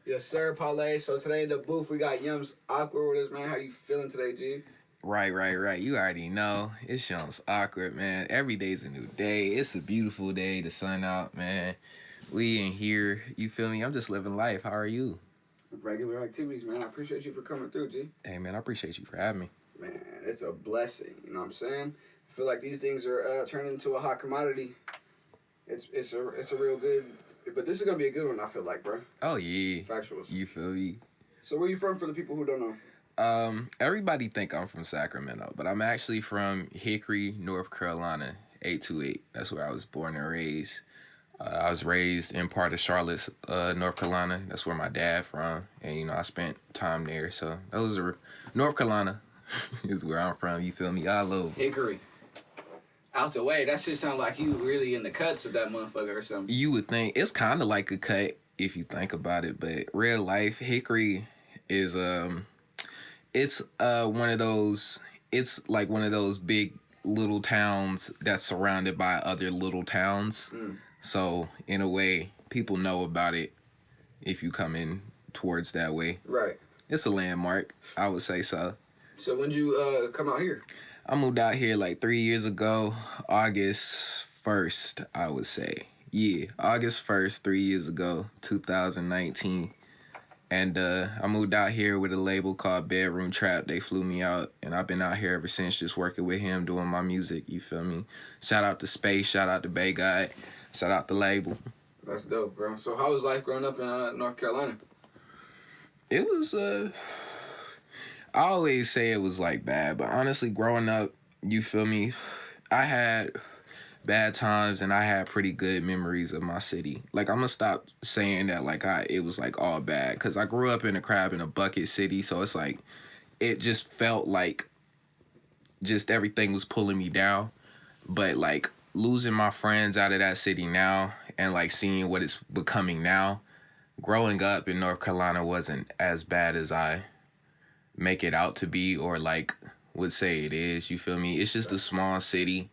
Yes, sir, Parlay. So today in the booth we got Yumz Awkward with us, man. How you feeling today, G? Right. You already know. It's Yumz Awkward, man. Every day's a new day. It's a beautiful day. The sun out, man. We in here. You feel me? I'm just living life. How are you? Regular activities, man. I appreciate you for coming through, G. Hey, man, I appreciate you for having me. Man, it's a blessing. You know what I'm saying? I feel like these things are turning into a hot commodity. It's a real good, but this is gonna be a good one. I feel like, bro. Oh, yeah. Factuals. You feel me? So where you from? For the people who don't know. Everybody think I'm from Sacramento, but I'm actually from Hickory, North Carolina, 828. That's where I was born and raised. I was raised in part of Charlotte, North Carolina. That's where my dad from, and I spent time there. So those are North Carolina is where I'm from. You feel me? All over. Hickory. Out the way. That shit sound like you really in the cuts with that motherfucker or something. You would think it's kind of like a cut if you think about it, but real life Hickory is it's one of those. It's like one of those big little towns that's surrounded by other little towns. So in a way, people know about it if you come in towards that way. Right. It's a landmark, I would say so. So when'd you come out here? I moved out here like 3 years ago, August 1st, I would say. Yeah, August 1st, 3 years ago, 2019. And I moved out here with a label called Bedroom Trap. They flew me out, and I've been out here ever since, just working with him, doing my music, you feel me? Shout out to Space, shout out to Bay Guy, shout out to label. That's dope, bro. So how was life growing up in North Carolina? It was, I always say it was like bad, but honestly, growing up, you feel me? I had bad times and I had pretty good memories of my city. Like, I'm gonna stop saying that like it was like all bad, because I grew up in a crab in a bucket city, so it's like it just felt like just everything was pulling me down. But like losing my friends out of that city now and like seeing what it's becoming now, growing up in North Carolina wasn't as bad as I make it out to be, or like would say it is. You feel me? It's just a small city.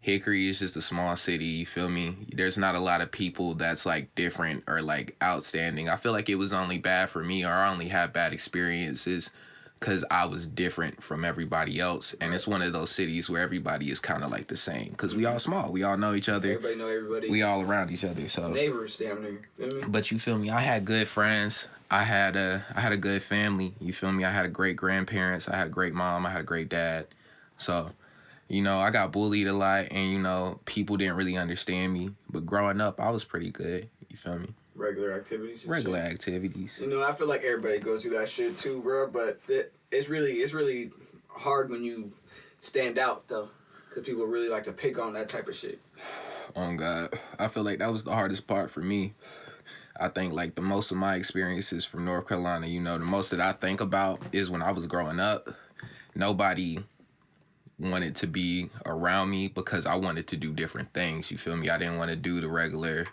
Hickory is just a small city, you feel me? There's not a lot of people that's like different or like outstanding. I feel like it was only bad for me, or I only had bad experiences because I was different from everybody else. And it's one of those cities where everybody is kind of like the same, because we all small. We all know each other. Everybody know everybody. We all around each other. So neighbors, damn near. Feel me? But you feel me? I had good friends. I had a good family. You feel me? I had a great grandparents. I had a great mom. I had a great dad. So, I got bullied a lot, and, people didn't really understand me. But growing up, I was pretty good. You feel me? Regular activities. Regular activities. I feel like everybody goes through that shit too, bro. But it's really hard when you stand out, though. Because people really like to pick on that type of shit. Oh, God. I feel like that was the hardest part for me. I think, like, the most of my experiences from North Carolina, the most that I think about is when I was growing up. Nobody wanted to be around me because I wanted to do different things. You feel me? I didn't want to do the regular,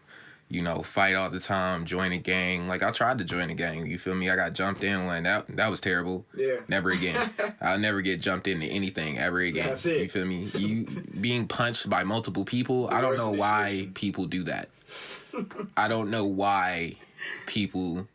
fight all the time, join a gang. Like, I tried to join a gang. You feel me? I got jumped in one. That was terrible. Yeah. Never again. I'll never get jumped into anything ever again. That's it. You feel me? You being punched by multiple people. I don't know why people do that. I don't know why people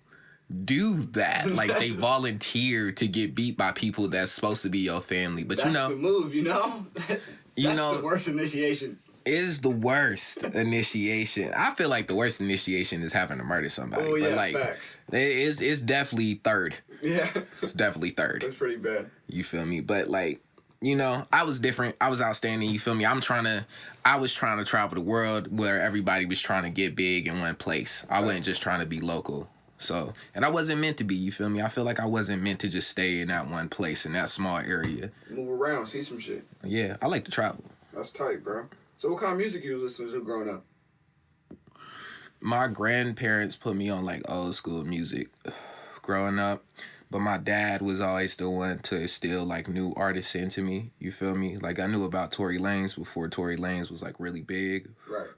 do that. Like, they volunteer to get beat by people that's supposed to be your family. But that's the move, That's the worst initiation. Is the worst initiation. I feel like the worst initiation is having to murder somebody. Oh, yeah, but like, facts. It's definitely third. Yeah. It's definitely third. That's pretty bad. You feel me? But like, I was different. I was outstanding. You feel me? I was trying to travel the world where everybody was trying to get big in one place. I wasn't just trying to be local. So, and I wasn't meant to be, you feel me? I feel like I wasn't meant to just stay in that one place, in that small area. Move around, see some shit. Yeah, I like to travel. That's tight, bro. So what kind of music you was listening to growing up? My grandparents put me on like old school music growing up. But my dad was always the one to instill like new artists into me. You feel me? Like, I knew about Tory Lanez before Tory Lanez was like really big. Right.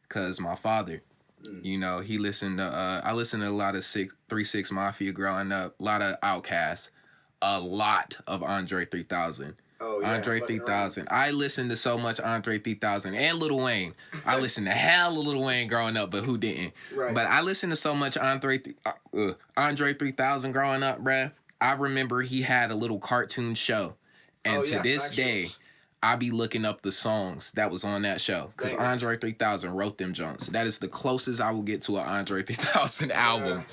Cause my father, he listened to. I listened to a lot of 3 6 Mafia growing up. A lot of Outkast. A lot of Andre 3000. Oh, yeah. Andre 3000. I listened to so much Andre 3000 and Lil Wayne. I listened to hell of Lil Wayne growing up, but who didn't? Right. But I listened to so much Andre 3000 growing up, bruh. I remember he had a little cartoon show. And to this day, I be looking up the songs that was on that show. Because Andre 3000 wrote them joints. That is the closest I will get to an Andre 3000 album.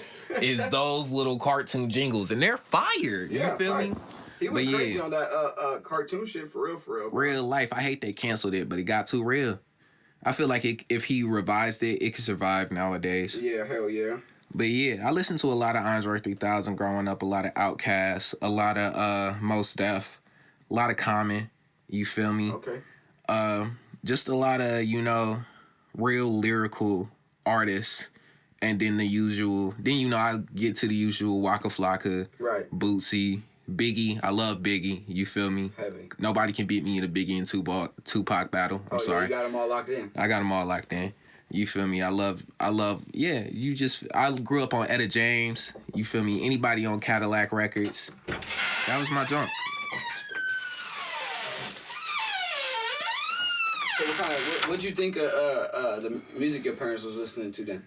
Is those little cartoon jingles. And they're fire. You feel me? He went crazy on that cartoon shit for real, Bro. Real life. I hate they canceled it, but it got too real. I feel like if he revised it, it could survive nowadays. Yeah, hell yeah. But yeah, I listened to a lot of Andre 3000 growing up, a lot of Outkast, a lot of Mos Def, a lot of Common. You feel me? Okay. Just a lot of, real lyrical artists. And then the usual, I get to the usual Waka Flocka, right. Bootsy, Biggie. I love Biggie. You feel me? Heavy. Nobody can beat me in a Biggie and Tupac battle. I'm sorry. You got them all locked in. I got them all locked in. You feel me? I love, I grew up on Etta James. You feel me? Anybody on Cadillac Records. That was my junk. So what'd you think of the music your parents was listening to then?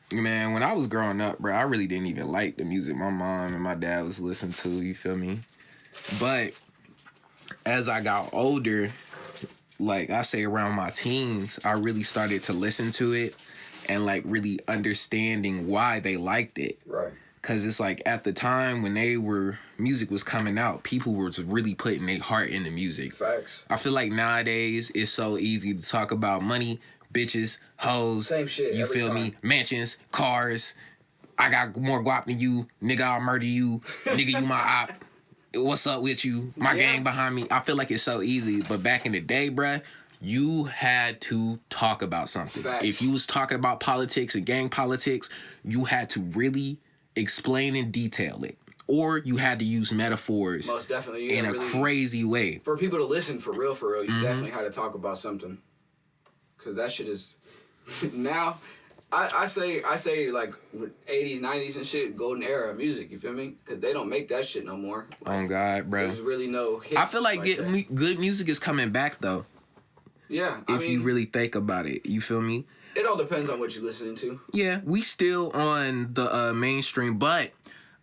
Man, when I was growing up, bro, I really didn't even like the music my mom and my dad was listening to, you feel me? But as I got older, like I say around my teens, I really started to listen to it and like really understanding why they liked it. Right. Cause it's like at the time when music was coming out, people were really putting their heart into music. Facts. I feel like nowadays it's so easy to talk about money, bitches, hoes. Same shit. You feel me? Mansions, cars. I got more guap than you. Nigga, I'll murder you. Nigga, you my op. What's up with you? My gang behind me. I feel like it's so easy. But back in the day, bruh, you had to talk about something. Facts. If you was talking about politics and gang politics, you had to really explain and detail it. Or you had to use metaphors. Most definitely. In a crazy way. For people to listen for real, you definitely had to talk about something. Because that shit is... now, I say like 80s, 90s and shit, golden era of music, you feel me? Because they don't make that shit no more. Like, oh, God, bro. There's really no hits. I feel like good music is coming back, though. Yeah. If you really think about it, you feel me? It all depends on what you're listening to. Yeah, we still on the mainstream, but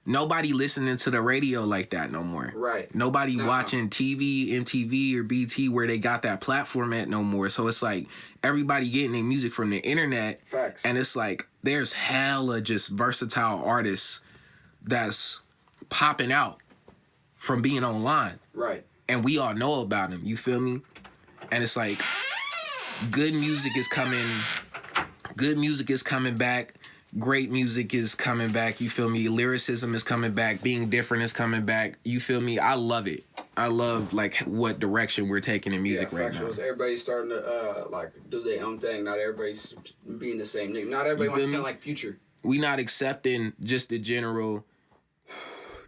nobody listening to the radio like that no more. Right. Nobody watching TV, MTV, or BT where they got that platform at no more. So it's like everybody getting their music from the internet. Facts. And it's like there's hella just versatile artists that's popping out from being online. Right. And we all know about them. You feel me? And it's like good music is coming. Good music is coming back. Great music is coming back. You feel me? Lyricism is coming back. Being different is coming back. You feel me? I love it. I love like what direction we're taking in music right now. Everybody's starting to like do their own thing. Not everybody's being the same nigga. Not everybody wants to sound like Future. We not accepting just the general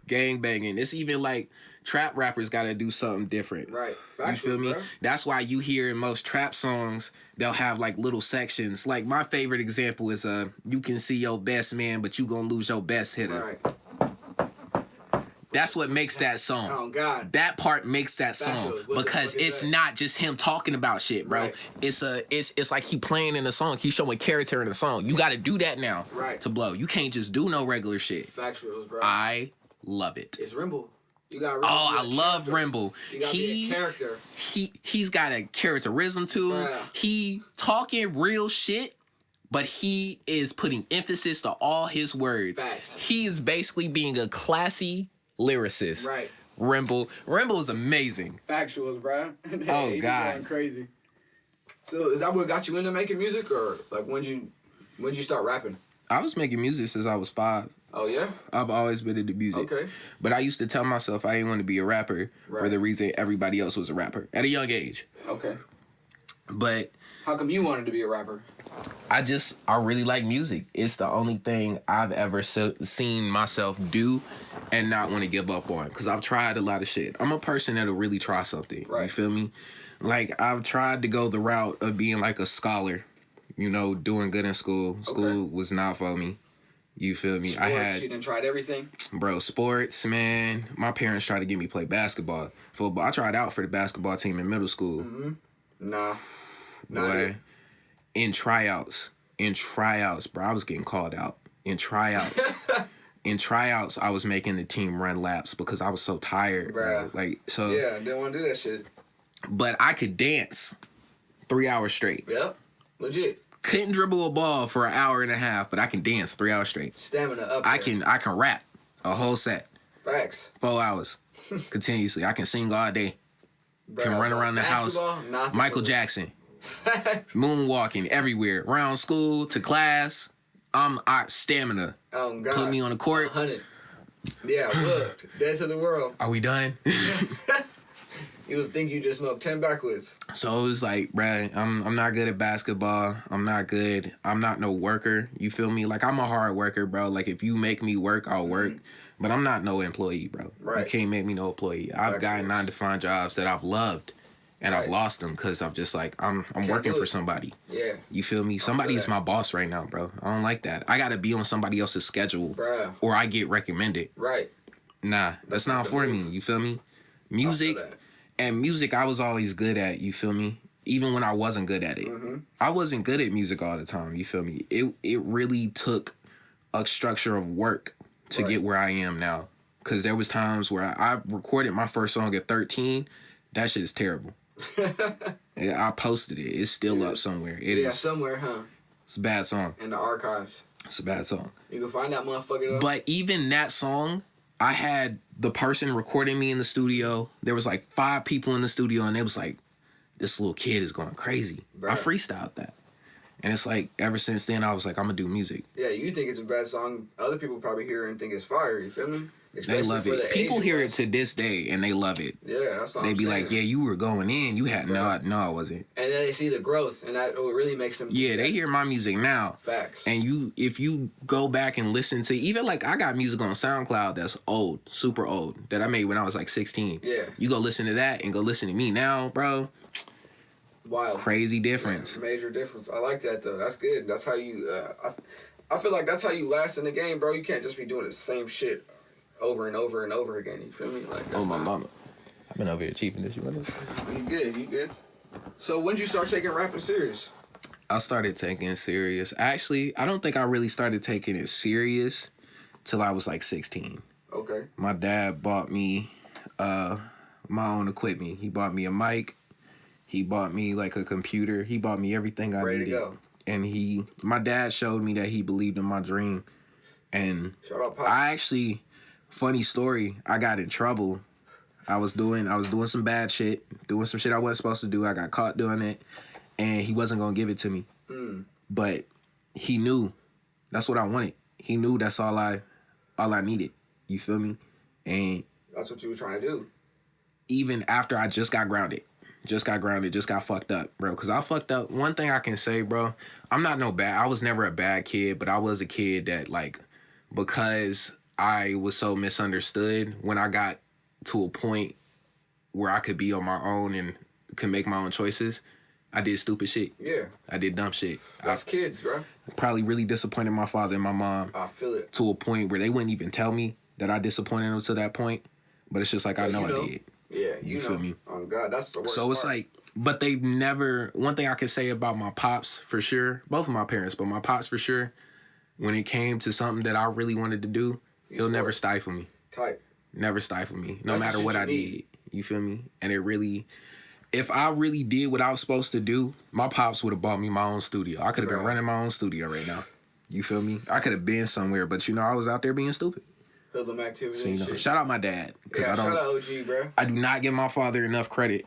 gang banging. It's even like trap rappers got to do something different. Right. You feel me? Bro. That's why you hear in most trap songs, they'll have like little sections. Like my favorite example is you can see your best man, but you gonna lose your best hitter. Right. That's what makes that song. Oh, God. That part makes that song because it's not just him talking about shit, bro. Right. It's like he playing in the song. He's showing character in the song. You got to do that now to blow. You can't just do no regular shit. Factuals, bro. I love it. It's Rimble. You got Rimble. Oh, I love Rimble. You gotta be a character. He's got a characterism to him. Yeah. He talking real shit, but he is putting emphasis to all his words. Facts. He is basically being a classy lyricist. Right. Rimble is amazing. Factuals, bro. Oh, God. Going crazy. So is that what got you into making music, or like when you start rapping? I was making music since I was 5. Oh, yeah? I've always been into music. Okay. But I used to tell myself I didn't want to be a rapper for the reason everybody else was a rapper at a young age. Okay. But how come you wanted to be a rapper? I really like music. It's the only thing I've ever seen myself do and not want to give up on. Because I've tried a lot of shit. I'm a person that'll really try something. Right. You feel me? Like, I've tried to go the route of being like a scholar. You know, doing good in school. School was not for me. You feel me? Sports, you done tried everything? Bro, sports, man. My parents tried to get me play basketball, football. I tried out for the basketball team in middle school. Mm-hmm. Nah. Boy, in tryouts, bro, I was getting called out. In tryouts, I was making the team run laps because I was so tired, bro. Like, so. Yeah, I didn't want to do that shit. But I could dance 3 hours straight. Yep, legit. Couldn't dribble a ball for an hour and a half, but I can dance 3 hours straight. Stamina up there. I can rap a whole set. Facts. 4 hours continuously. I can sing all day. Bro, can run around the house. Michael Jackson. Moonwalking everywhere. Around school to class. I'm stamina. Oh God. Put me on the court. 100. Yeah, look. Dead to the world. Are we done? You would think you just smoked 10 backwoods. So it was like, bruh, I'm not good at basketball. I'm not good. I'm not no worker. You feel me? Like, I'm a hard worker, bro. Like, if you make me work, I'll work. But I'm not no employee, bro. Right. You can't make me no employee. I've gotten 9-to-5 jobs that I've loved. And I've lost them because I'm just like, I'm working for somebody. Yeah. You feel me? Somebody is my boss right now, bro. I don't like that. I got to be on somebody else's schedule. Bruh. Or I get recommended. Right. Nah, that's not for me. You feel me? Music. And music, I was always good at, you feel me? Even when I wasn't good at it. Mm-hmm. I wasn't good at music all the time, you feel me? It really took a structure of work to get where I am now. Because there was times where I recorded my first song at 13. That shit is terrible. I posted it. It's still up somewhere. It is somewhere, huh? It's a bad song. In the archives. It's a bad song. You can find that motherfucker though. But even that song, I had the person recording me in the studio. There was like 5 people in the studio, and it was like, this little kid is going crazy. Bruh. I freestyled that. And it's like, ever since then, I was like, I'm going to do music. Yeah, you think it's a bad song. Other people probably hear it and think it's fire. You feel me? Especially they love it. People hear it to this day, and they love it. Yeah, that's what I'm saying. They be like, yeah, you were going in. You had, no, I wasn't. And then they see the growth, and that really makes them... Yeah, they hear my music now. Facts. And if you go back and listen to... Even like, I got music on SoundCloud that's old, super old, that I made when I was like 16. Yeah. You go listen to that and go listen to me now, bro. Wild. Crazy difference. Yeah, major difference. I like that, though. That's good. That's how you... I feel like that's how you last in the game, bro. You can't just be doing the same shit over and over and over again. You feel me? Like, that's my mama. I've been over here cheaping this. You good. So when did you start taking rapping serious? I started taking it serious. Actually, I don't think I really started taking it serious till I was like 16. Okay. My dad bought me my own equipment. He bought me a mic. He bought me like a computer. He bought me everything I needed. To go. And my dad showed me that he believed in my dream. And shout out, Pop. I actually... Funny story, I got in trouble. I was doing some bad shit, doing some shit I wasn't supposed to do. I got caught doing it, and he wasn't gonna give it to me. But he knew that's what I wanted. He knew that's all I needed. You feel me? And that's what you were trying to do. Even after I just got grounded, just got fucked up, bro. Because I fucked up. One thing I can say, bro, I'm not no bad. I was never a bad kid, but I was a kid that, like, because I was so misunderstood, when I got to a point where I could be on my own and could make my own choices, I did stupid shit. Yeah. I did dumb shit. That's kids, bro. Probably really disappointed my father and my mom. I feel it. To a point where they wouldn't even tell me that I disappointed them to that point. But it's just like, I know I did. Yeah, you feel me? Oh, God, that's the worst So it's part. like, but they've never... One thing I could say about my pops, for sure, both of my parents, but my pops for sure, when it came to something that I really wanted to do, he'll never stifle me. Tight. Never stifle me, no matter what I did. You feel me? And it really... If I really did what I was supposed to do, my pops would have bought me my own studio. I could have been running my own studio right now. You feel me? I could have been somewhere, but I was out there being stupid. Hoodlum activity. So, shit. Shout out my dad. Yeah, shout out OG, bro. I do not give my father enough credit.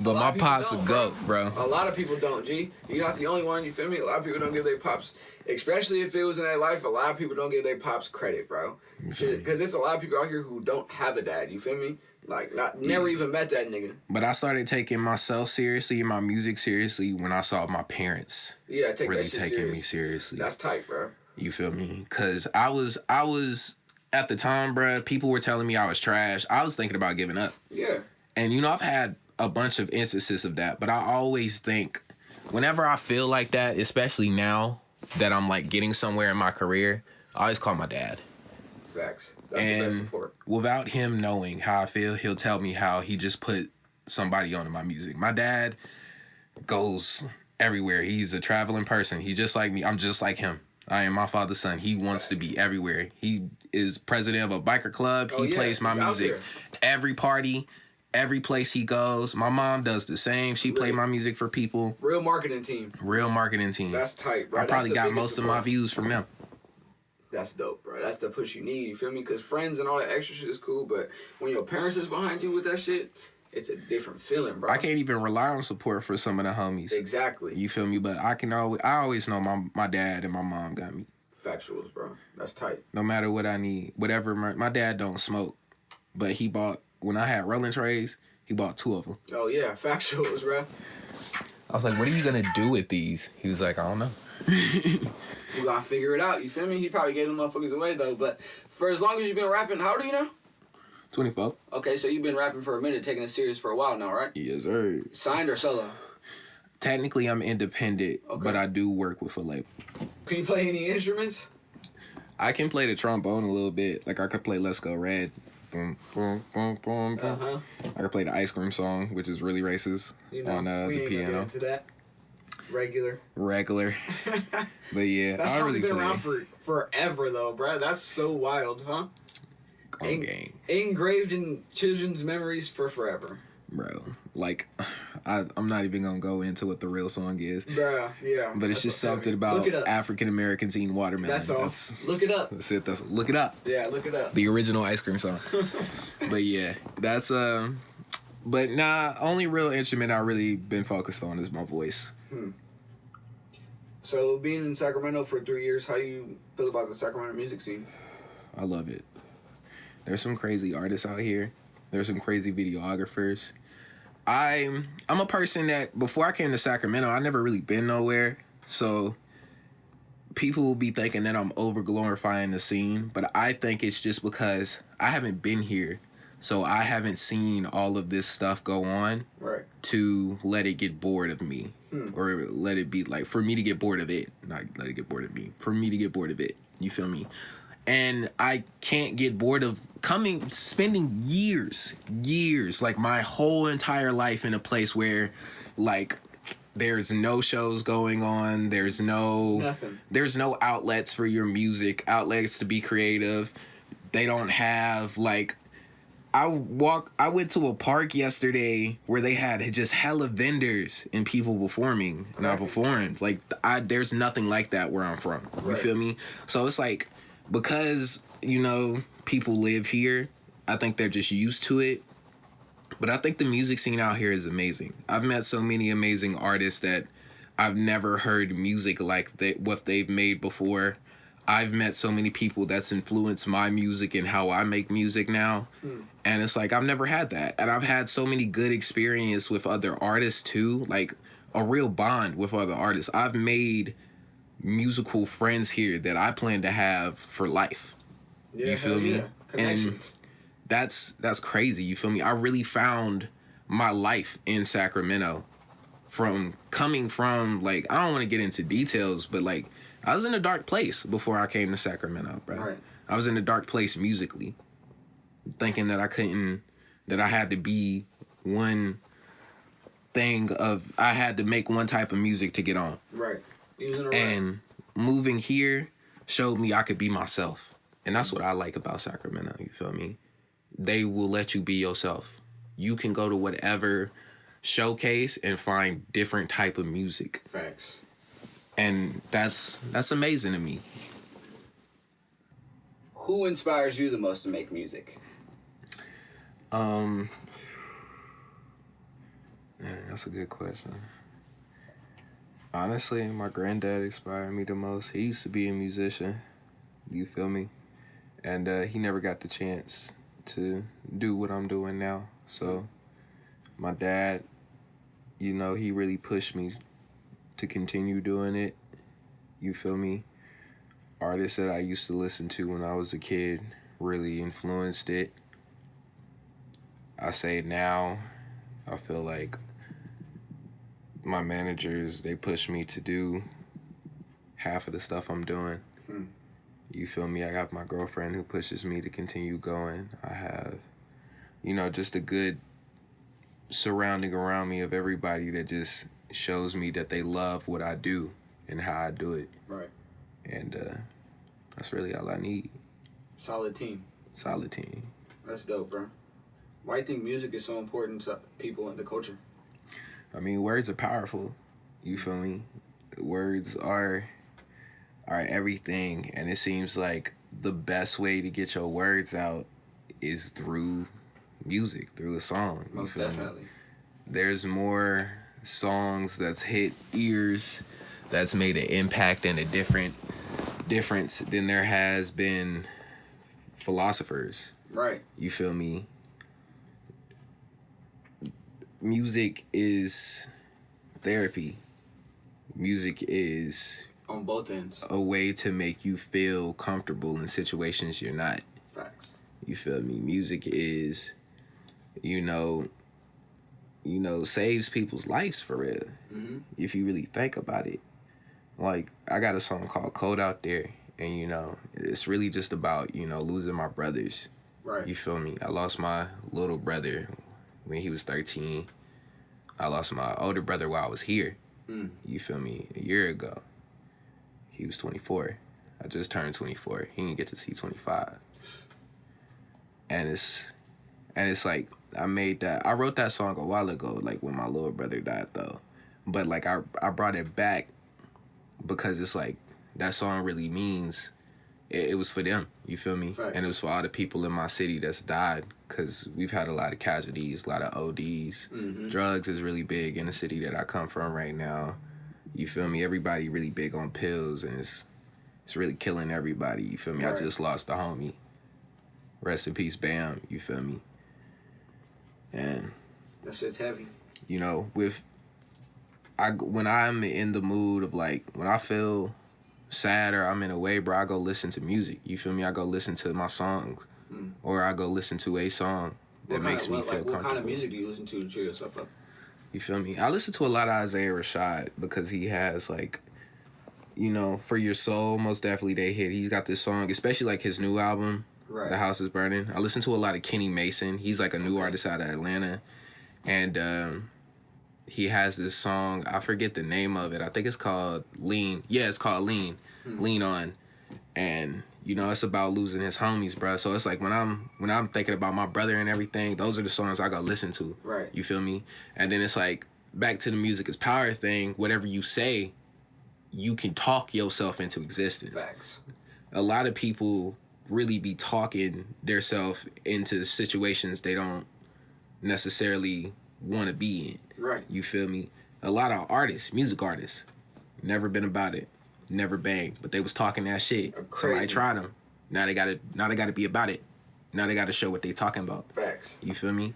But my pops a goat, bro. A lot of people don't, G. You're not the only one, you feel me? A lot of people don't give their pops, especially if it was in their life, a lot of people don't give their pops credit, bro. Because there's a lot of people out here who don't have a dad, you feel me? Like, never even met that nigga. But I started taking myself seriously and my music seriously when I saw my parents really taking me seriously. That's tight, bro. You feel me? Because I was at the time, bro, people were telling me I was trash. I was thinking about giving up. Yeah. And, I've had a bunch of instances of that, but I always think, whenever I feel like that, especially now, that I'm like getting somewhere in my career, I always call my dad. Facts. That's the best support. Without him knowing how I feel, he'll tell me how he just put somebody onto my music. My dad goes everywhere. He's a traveling person. He's just like me. I'm just like him. I am my father's son. He wants to be everywhere. He is president of a biker club. He plays my music every party, every place he goes. My mom does the same. She play my music for people. Real marketing team. That's tight, bro. I probably got most of my views from them. That's dope, bro. That's the push you need. You feel me? Because friends and all that extra shit is cool, but when your parents is behind you with that shit, it's a different feeling, bro. I can't even rely on support for some of the homies. Exactly. You feel me? But I always know my dad and my mom got me. Factuals, bro. That's tight. No matter what I need, whatever. My dad don't smoke, but he bought, when I had rolling trays, he bought 2 of them. Oh yeah, factuals, bro. I was like, what are you gonna do with these? He was like, I don't know. You gotta figure it out. You feel me? He probably gave them motherfuckers away though. But for as long as you've been rapping, how old are you now? 24. Okay, so you've been rapping for a minute, taking it serious for a while now, right? Yes, sir. Signed or solo? Technically, I'm independent, but I do work with a label. Can you play any instruments? I can play the trombone a little bit. Like, I could play Let's Go Red. Boom, boom, boom, boom, boom. I could play the Ice Cream Song, which is really racist, on the piano. Get into that. Regular. But yeah, that's really been around for forever though, bro. That's so wild, huh? Engraved in children's memories for forever. Bro, like, I'm not even gonna go into what the real song is. Bro, yeah. But it's just something about African Americans eating watermelon. That's all. Look it up. That's it. Look it up. Yeah, look it up. The original Ice Cream Song. But yeah, that's But nah, only real instrument I really been focused on is my voice. So being in Sacramento for 3 years, how you feel about the Sacramento music scene? I love it. There's some crazy artists out here. There's some crazy videographers. I'm a person that, before I came to Sacramento, I never really been nowhere. So people will be thinking that I'm over glorifying the scene, but I think it's just because I haven't been here. So I haven't seen all of this stuff go on to let it get bored of me. Or let it be like, for me to get bored of it. Not let it get bored of me. For me to get bored of it. You feel me? And I can't get bored of spending years, like my whole entire life in a place where, like, there's no shows going on. There's no outlets for your music, outlets to be creative. They don't have, like, I went to a park yesterday where they had just hella vendors and people performing, and I performed. Like, there's nothing like that where I'm from. You feel me? So it's like, because, people live here, I think they're just used to it. But I think the music scene out here is amazing. I've met so many amazing artists that I've never heard music like what they've made before. I've met so many people that's influenced my music and how I make music now. And it's like, I've never had that. And I've had so many good experience with other artists too, like a real bond with other artists. I've made musical friends here that I plan to have for life. Yeah, you feel me? And that's crazy. You feel me? I really found my life in Sacramento coming from, like, I don't want to get into details, but like, I was in a dark place before I came to Sacramento, bro. Right. I was in a dark place musically, thinking that I had to be one thing I had to make one type of music to get on. Right. And moving here showed me I could be myself. And that's what I like about Sacramento, you feel me? They will let you be yourself. You can go to whatever showcase and find different type of music. Facts. And that's amazing to me. Who inspires you the most to make music? Man, that's a good question. Honestly, my granddad inspired me the most. He used to be a musician. You feel me? And he never got the chance to do what I'm doing now. So my dad, he really pushed me to continue doing it. You feel me? Artists that I used to listen to when I was a kid really influenced it. I say now, I feel like my managers, they push me to half of the stuff I'm doing. You feel me? I got my girlfriend who pushes me to continue going. I have, just a good surrounding around me of everybody that just shows me that they love what I do and how I do it. Right. And that's really all I need. Solid team. Solid team. That's dope, bro. Why do you think music is so important to people in the culture? I mean, words are powerful. You feel me? Words are everything, and it seems like the best way to get your words out is through music, through a song. Most definitely. There's more songs that's hit ears, that's made an impact and a difference than there has been philosophers. Right. You feel me? Music is therapy. Music is on both ends a way to make you feel comfortable in situations you're not. Facts. You feel me? Music is, saves people's lives for real. Mm-hmm. If you really think about it. Like, I got a song called Cold Out There, and, it's really just about, losing my brothers. Right. You feel me? I lost my little brother when he was 13. I lost my older brother while I was here. You feel me? A year ago. He was 24. I just turned 24. He didn't get to see 25. And it's like, I wrote that song a while ago, like when my little brother died though. But like I brought it back because it's like that song really means it was for them, you feel me? Right. And it was for all the people in my city that's died, because we've had a lot of casualties, a lot of ODs. Mm-hmm. Drugs is really big in the city that I come from right now. You feel me? Everybody really big on pills, and it's really killing everybody, you feel me? Right. I just lost a homie. Rest in peace, Bam, you feel me? And that shit's heavy. When I'm in the mood of like, when I feel sad or I'm in a way, bro, I go listen to music. You feel me? I go listen to my songs, or I go listen to a song that makes me feel comfortable. What kind of music do you listen to cheer yourself up? You feel me? I listen to a lot of Isaiah Rashad because he has like, For Your Soul, most definitely they hit. He's got this song, especially like his new album, right. The House is Burning. I listen to a lot of Kenny Mason. He's like a new artist out of Atlanta, and he has this song, I forget the name of it. I think it's called Lean. Yeah, it's called Lean. Lean On. And, it's about losing his homies, bro. So it's like when I'm thinking about my brother and everything, those are the songs I gotta listen to. Right. You feel me? And then it's like, back to the music is power thing. Whatever you say, you can talk yourself into existence. Facts. A lot of people really be talking theirself into situations they don't necessarily want to be in. Right. You feel me? A lot of artists, music artists, never been about it, never banged, but they was talking that shit. Somebody tried them. Now they gotta be about it. Now they gotta show what they talking about. Facts. You feel me?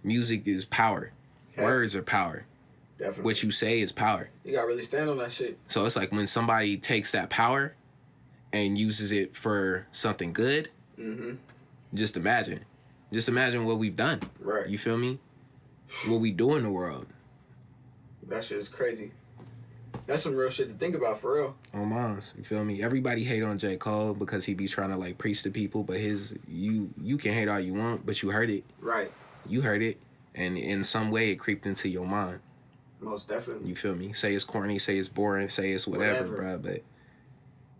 Music is power. Yeah. Words are power. Definitely. What you say is power. You gotta really stand on that shit. So it's like when somebody takes that power and uses it for something good, just imagine what we've done. Right. You feel me? What we do in the world. That shit is crazy. That's some real shit to think about, for real. Oh, mons. You feel me? Everybody hate on J. Cole because he be trying to, like, preach to people, but you can hate all you want, but you heard it. Right. You heard it, and in some way it creeped into your mind. Most definitely. You feel me? Say it's corny, say it's boring, say it's whatever. Bro, but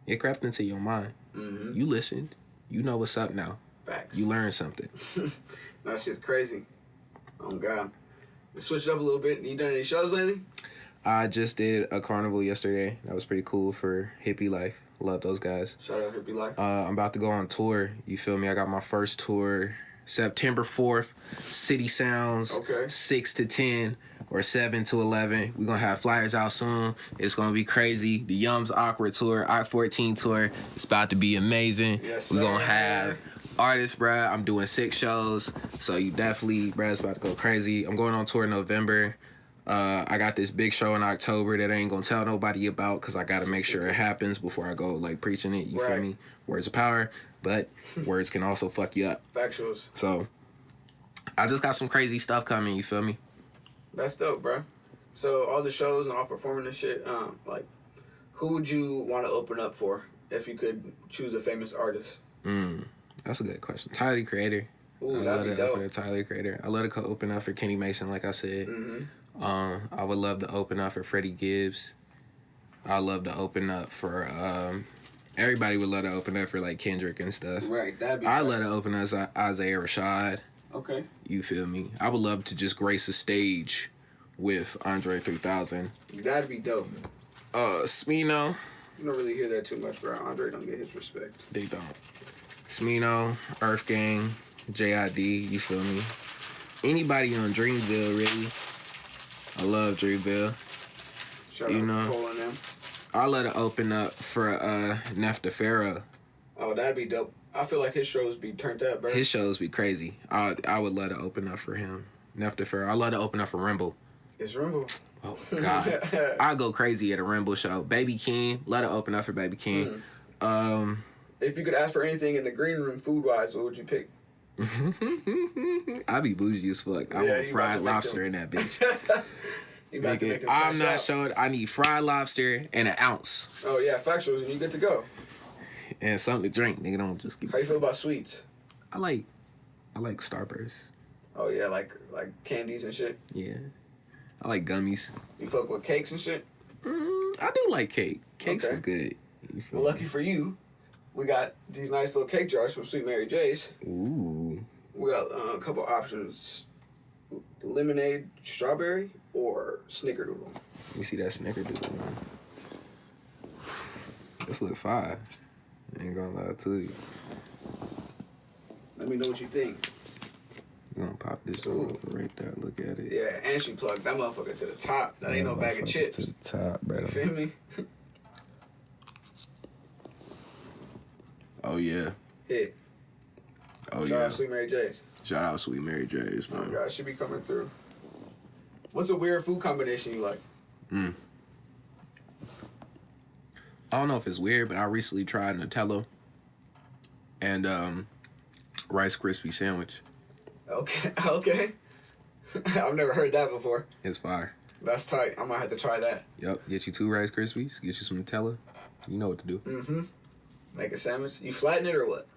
it crept into your mind. Mm-hmm. You listened. You know what's up now. Facts. You learned something. That shit's crazy. Oh, God. Let's switch it up a little bit. You done any shows lately? I just did a carnival yesterday. That was pretty cool for Hippie Life. Love those guys. Shout out Hippie Life. I'm about to go on tour. You feel me? I got my first tour September 4th. City Sounds. Okay. 6 to 10 or 7 to 11. We're going to have flyers out soon. It's going to be crazy. The Yumz Awkward tour, I-14 tour. It's about to be amazing. Yes, we're going to have artists, bruh. I'm doing 6 shows. So you definitely, bruh, it's about to go crazy. I'm going on tour in November. I got this big show in October that I ain't gonna tell nobody about because I gotta make sure it happens before I go like preaching it. You feel me? Words of power, but words can also fuck you up. Factuals. So I just got some crazy stuff coming. You feel me? That's dope, bro. So all the shows and all performing and shit. Like, Who would you want to open up for if you could choose a famous artist? That's a good question. Tyler, the Creator. Ooh, I that'd love be to dope. open up Tyler, the Creator. I love to open up for Kenny Mason, like I said. I would love to open up for Freddie Gibbs. I love to open up for everybody would love to open up for like Kendrick and stuff. Right, that'd be I tight. love to open up Isaiah Rashad. Okay. You feel me? I would love to just grace a stage with Andre 3000. That'd be dope. Smino. You don't really hear that too much, bro. Andre don't get his respect. They don't. Smino, Earth Gang, JID, you feel me? Anybody on Dreamville, really. I love Dreamville. Shout You out know. to Cole and them. I let it open up for Nefta Pharaoh. Oh, that'd be dope. I feel like his shows be turned up, bro. His shows be crazy. I would let it open up for him. Nefta Pharaoh. I let it open up for Rimble. It's Rimble. Oh, God. I go crazy at a Rimble show. Baby King. Let it open up for Baby King. If you could ask for anything in the green room food-wise, what would you pick? I be bougie as fuck. I Yeah, want you fried about to make lobster them. in that bitch. You about to make them I'm crash not out. showing. I need fried lobster and an ounce. Oh, yeah, factuals, and you good to go. And something to drink. Nigga, don't just give How you feel about sweets? I like Starburst. Oh, yeah, like candies and shit. Yeah. I like gummies. You fuck with cakes and shit? I do like cake. Cakes Okay. is good. You feel Well, me? lucky for you, we got these nice little cake jars from Sweet Mary J's. Ooh. We got a couple options. Lemonade, strawberry, or snickerdoodle. Let me see that snickerdoodle, man. This look fire. Ain't gonna lie to you. Let me know what you think. You gonna pop this Ooh. over right there. Look at it. Yeah, and she plugged that motherfucker to the top. That ain't no bag of Motherfucker chips. To the top, bro. You feel me? Oh, yeah. Hit. Oh, Shout yeah. out Sweet Mary J's. Shout out Sweet Mary J's, Oh, man. God, she be coming through. What's a weird food combination you like? I don't know if it's weird, but I recently tried Nutella and Rice Krispie sandwich. Okay, okay. I've never heard that before. It's fire. That's tight. I might have to try that. Yep. Get you 2 Rice Krispies. Get you some Nutella. You know what to do. Mm-hmm. Make a sandwich. You flatten it or what?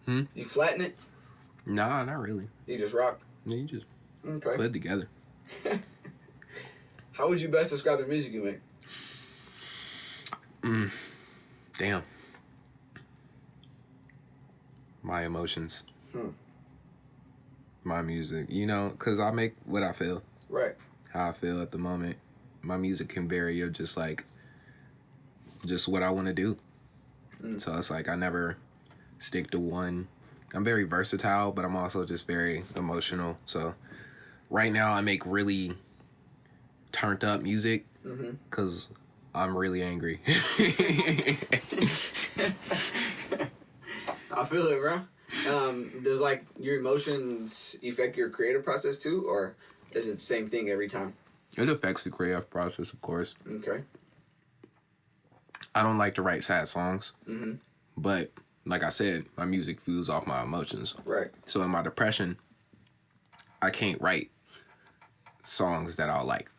You flatten it? Nah, not really. You just rock? Yeah, you just Okay. put it together. How would you best describe the music you make? Damn. My emotions. My music. You know, because I make what I feel. Right. How I feel at the moment. My music can vary of just like, just what I want to do. So it's like I never stick to one. I'm very versatile, but I'm also just very emotional. So right now I make really turned up music because I'm really angry. I feel it, bro. Does like your emotions affect your creative process too, or is it the same thing every time? It affects the creative process, of course. Okay. I don't like to write sad songs, but like I said, my music feeds off my emotions. Right. So in my depression, I can't write songs that I'll like.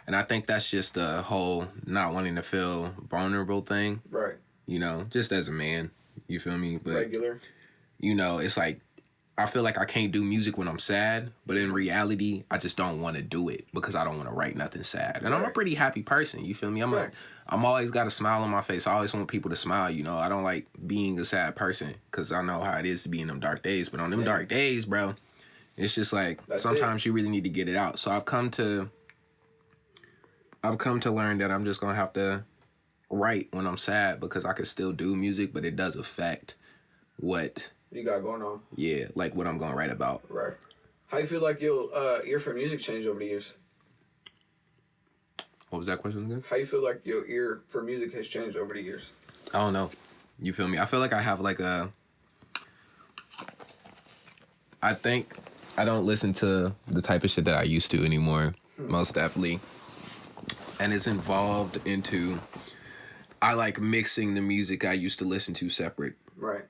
And I think that's just the whole not wanting to feel vulnerable thing, Right. you know, just as a man, you feel me? But, Regular. you know, it's like, I feel like I can't do music when I'm sad, but in reality, I just don't want to do it because I don't want to write nothing sad. And I'm a Right. pretty happy person, you feel me? Facts. I'm always got a smile on my face. I always want people to smile, you know? I don't like being a sad person because I know how it is to be in them dark days. But on them dark days, bro, it's just like That's sometimes you really need to get it out. So I've come to learn that I'm just going to have to write when I'm sad because I could still do music, but it does affect what... You got going on. Yeah, like what I'm going to write about. Right. How you feel like your ear for music changed over the years? What was that question again? How you feel like your ear for music has changed over the years? I don't know. You feel me? I feel like I have like I think I don't listen to the type of shit that I used to anymore. Most definitely. And it's involved into... I like mixing the music I used to listen to separate. Right.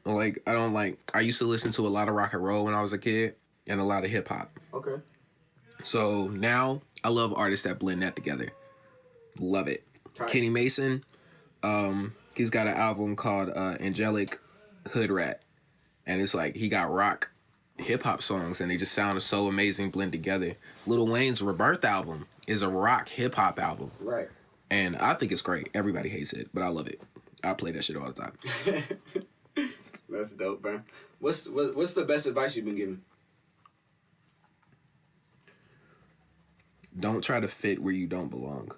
Like, I used to listen to a lot of rock and roll when I was a kid and a lot of hip hop. Okay. So now I love artists that blend that together. Love it. Tight. Kenny Mason, he's got an album called Angelic Hood Rat. And it's like he got rock hip-hop songs and they just sound so amazing blend together. Lil Wayne's Rebirth album is a rock hip-hop album. Right. And I think it's great. Everybody hates it, but I love it. I play that shit all the time. That's dope, bro. What's the best advice you've been given? Don't try to fit where you don't belong.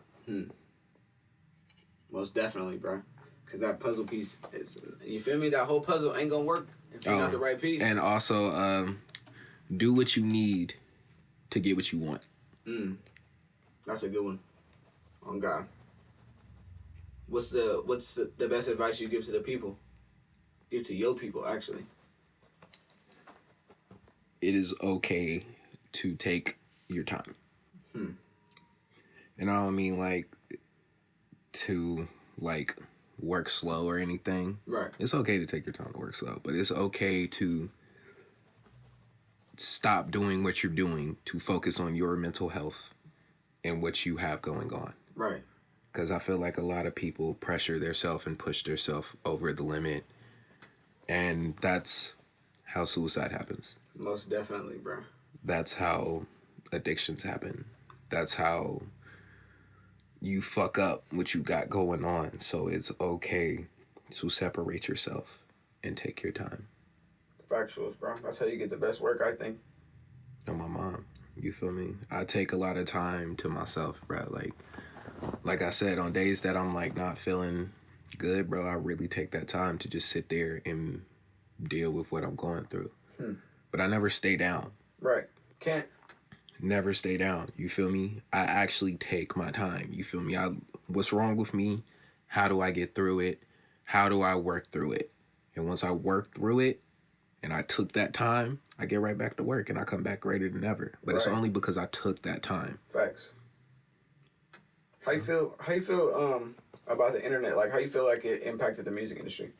Most definitely, bro. Because that puzzle piece is, you feel me? That whole puzzle ain't gonna work if you're not the right piece. And also, do what you need to get what you want. That's a good one. On God. What's the best advice you give to the people? Give to your people, actually. It is okay to take your time. And I don't mean like to like work slow or anything. Right. It's okay to take your time to work slow, but it's okay to stop doing what you're doing to focus on your mental health and what you have going on. Right. Because I feel like a lot of people pressure themselves and push themselves over the limit. And that's how suicide happens. Most definitely, bro. That's how addictions happen. That's how you fuck up what you got going on. So it's okay to separate yourself and take your time. Factuals, bro. That's how you get the best work, I think. Oh, my mom. You feel me? I take a lot of time to myself, bro. Like I said, on days that I'm like not feeling good, bro, I really take that time to just sit there and deal with what I'm going through. But I never stay down. Right. Can't. Never stay down. You feel me? I actually take my time. You feel me? What's wrong with me? How do I get through it? How do I work through it? And once I work through it and I took that time, I get right back to work and I come back greater than ever. But It's only because I took that time. Facts. How you feel about the internet? Like, how you feel like it impacted the music industry?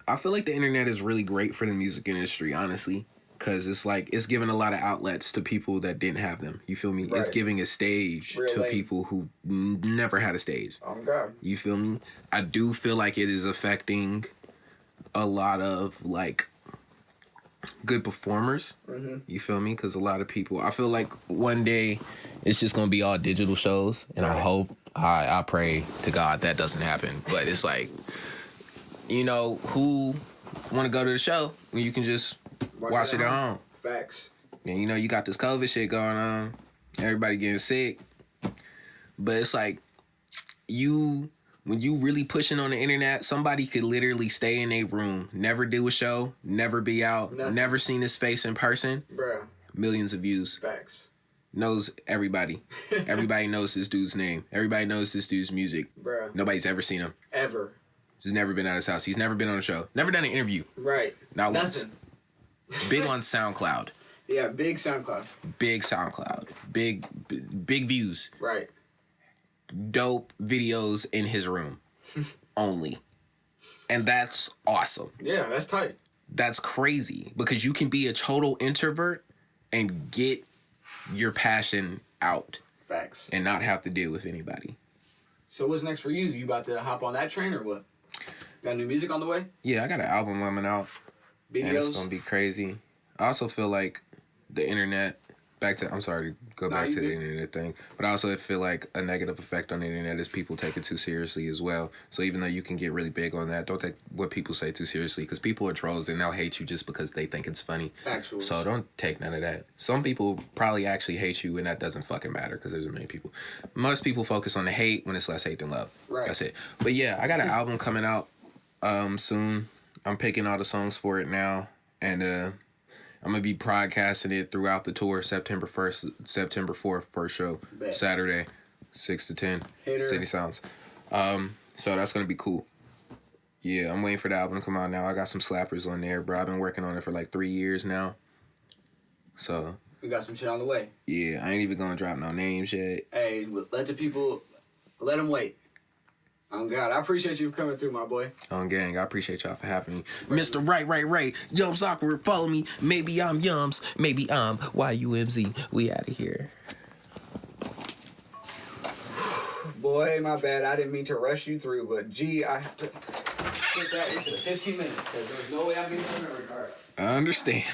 I feel like the internet is really great for the music industry, honestly. Because it's like, it's giving a lot of outlets to people that didn't have them. You feel me? Right. It's giving a stage to people who never had a stage. Oh, God. You feel me? I do feel like it is affecting a lot of, like, good performers. You feel me? Because a lot of people, I feel like one day it's just going to be all digital shows. And I hope, I pray to God that doesn't happen. But it's like, you know, who want to go to the show when you can just watch it at home? Facts. And you know, you got this COVID shit going on. Everybody getting sick. But it's like, when you really pushing on the internet, somebody could literally stay in a room, never do a show, never be out, never seen his face in person. Bruh. Millions of views. Facts. Knows everybody. Everybody knows this dude's name. Everybody knows this dude's music. Bruh. Nobody's ever seen him. Ever. He's never been out of his house. He's never been on a show. Never done an interview. Right. Not once. Big on SoundCloud. Yeah, big SoundCloud. Big SoundCloud. Big views. Right. Dope videos in his room. Only. And that's awesome. Yeah, that's tight. That's crazy. Because you can be a total introvert and get your passion out. Facts. And not have to deal with anybody. So what's next for you? You about to hop on that train or what? Got new music on the way? Yeah, I got an album coming out. Videos? And it's going to be crazy. I also feel like the internet, back to the internet thing, but I also feel like a negative effect on the internet is people take it too seriously as well. So even though you can get really big on that, don't take what people say too seriously, because people are trolls and they'll hate you just because they think it's funny. Actual. So don't take none of that. Some people probably actually hate you and that doesn't fucking matter because there's many people. Most people focus on the hate when it's less hate than love. Right. That's it. But yeah, I got an album coming out soon. I'm picking all the songs for it now, and I'm gonna be broadcasting it throughout the tour. September 4th, first show. Bet. Saturday, 6 to 10. Hater. City Sounds. So that's gonna be cool. Yeah, I'm waiting for the album to come out now. I got some slappers on there, bro. I've been working on it for like 3 years now. So we got some shit on the way. Yeah, I ain't even gonna drop no names yet. Hey, let them wait. Oh, God, I appreciate you for coming through, my boy. Gang, I appreciate y'all for having me. Mr. Right. Yumz Awkword, follow me. Maybe I'm Yumz. Maybe I'm YUMZ. We out of here. Boy, my bad. I didn't mean to rush you through, but gee, I have to put that into the 15 minutes because there's no way I'm getting the memory card. I understand.